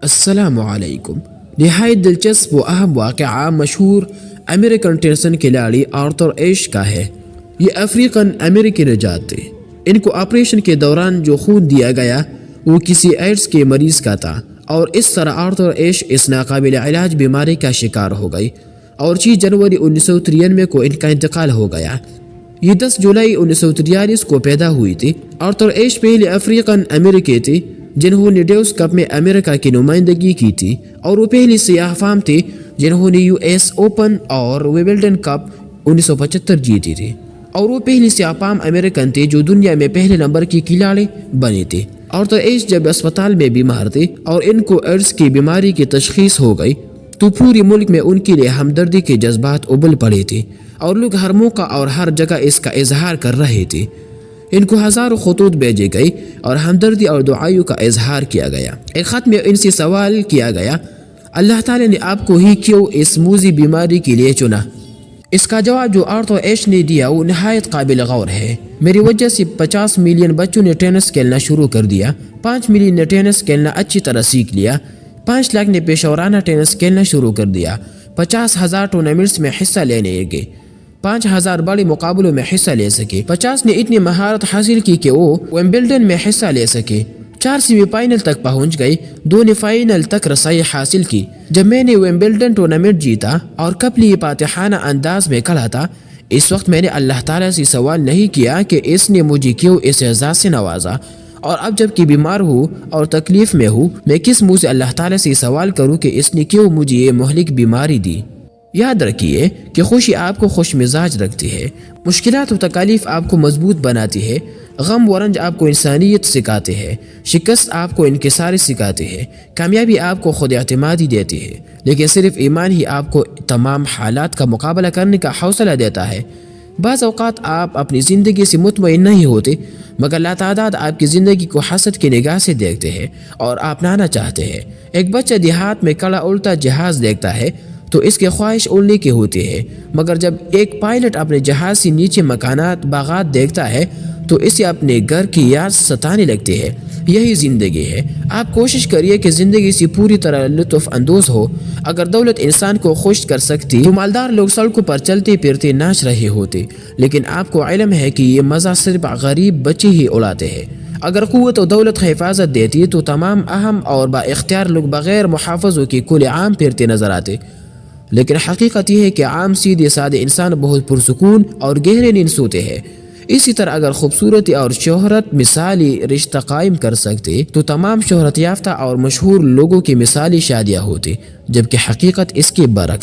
السلام علیکم۔ نہایت دلچسپ و اہم واقعہ مشہور امریکن ٹینسن کھلاڑی آرتھر ایش کا ہے۔ یہ افریقن امریکی نژاد تھے۔ ان کو آپریشن کے دوران جو خون دیا گیا وہ کسی ایڈز کے مریض کا تھا، اور اس طرح آرتھر ایش اس ناقابل علاج بیماری کا شکار ہو گئی، اور 6 جنوری 1993 کو ان کا انتقال ہو گیا۔ یہ 10 جولائی 1943 کو پیدا ہوئی تھی۔ آرتھر ایش پہلے افریقن امریکی تھے جنہوں نے ڈیوس کپ میں امریکہ کی نمائندگی کی تھی، اور وہ پہلی سیاہ فام تھے جنہوں نے US اوپن اور ویمبلڈن کپ 1975 جیتی تھی، اور وہ پہلی سیاہ فام امریکن تھے جو دنیا میں پہلے نمبر کی کھلاڑی بنی تھی۔ آرتھر ایش جب اسپتال میں بیمار تھے اور ان کو ایڈز کی بیماری کی تشخیص ہو گئی تو پوری ملک میں ان کے لیے ہمدردی کے جذبات ابل پڑے تھے، اور لوگ ہر موقع اور ہر جگہ اس کا اظہار کر رہے تھے۔ ان کو ہزاروں خطوط بھیجے گئے اور ہمدردی اور دعائیوں کا اظہار کیا گیا۔ ایک خط میں ان سے سوال کیا گیا، اللہ تعالی نے آپ کو ہی کیوں اس موذی بیماری کے لیے چنا؟ اس کا جواب جو آرتھر ایش نے دیا وہ نہایت قابل غور ہے۔ میری وجہ سے 50 ملین بچوں نے ٹینس کھیلنا شروع کر دیا، 5 ملین نے ٹینس کھیلنا اچھی طرح سیکھ لیا، 5 لاکھ نے پیشہ ورانہ ٹینس کھیلنا شروع کر دیا، 50,000 ٹورنامنٹس میں حصہ لینے لگے، 5,000 بڑے مقابلوں میں حصہ لے سکے، 50 نے اتنی مہارت حاصل کی کہ وہ ویمبلڈن میں حصہ لے سکے، 4 سیمی فائنل تک پہنچ گئی، 2 نے فائنل تک رسائی حاصل کی۔ جب میں نے ویمبلڈن ٹورنامنٹ جیتا اور کپ لیے فاتحانہ انداز میں کھڑا تھا، اس وقت میں نے اللہ تعالیٰ سے سوال نہیں کیا کہ اس نے مجھے کیوں اس اعزاز سے نوازا، اور اب جب کہ بیمار ہوں اور تکلیف میں ہوں، میں کس منہ سے اللہ تعالیٰ سے سوال کروں کہ اس نے کیوں مجھے یہ مہلک بیماری دی؟ یاد رکھیے کہ خوشی آپ کو خوش مزاج رکھتی ہے، مشکلات و تکالیف آپ کو مضبوط بناتی ہے، غم و رنج آپ کو انسانیت سکھاتے ہیں، شکست آپ کو انکساری سکھاتے ہیں، کامیابی آپ کو خود اعتمادی دیتی ہے، لیکن صرف ایمان ہی آپ کو تمام حالات کا مقابلہ کرنے کا حوصلہ دیتا ہے۔ بعض اوقات آپ اپنی زندگی سے مطمئن نہیں ہوتے، مگر لاتعداد آپ کی زندگی کو حسد کی نگاہ سے دیکھتے ہیں اور اپنانا چاہتے ہیں۔ ایک بچہ دیہات میں کڑا الٹا جہاز دیکھتا ہے تو اس کی خواہش اڑنے کی ہوتی ہے، مگر جب ایک پائلٹ اپنے جہاز سے نیچے مکانات باغات دیکھتا ہے تو اسے اپنے گھر کی یاد ستانے لگتی ہے۔ یہی زندگی ہے۔ آپ کوشش کریے کہ زندگی سے پوری طرح لطف اندوز ہو۔ اگر دولت انسان کو خوش کر سکتی تو مالدار لوگ سڑکوں پر چلتے پھرتے ناچ رہے ہوتے، لیکن آپ کو علم ہے کہ یہ مزہ صرف غریب بچے ہی اڑاتے ہیں۔ اگر قوت و دولت حفاظت دیتی تو تمام اہم اور با اختیار لوگ بغیر محافظوں کے کھلے عام پھرتے نظر آتے، لیکن حقیقت یہ ہے کہ عام سیدھے سادے انسان بہت پرسکون اور گہرے نیند سوتے ہیں۔ اسی طرح اگر خوبصورتی اور شہرت مثالی رشتہ قائم کر سکتے تو تمام شہرت یافتہ اور مشہور لوگوں کی مثالی شادیاں ہوتی، جبکہ حقیقت اس کے برعکس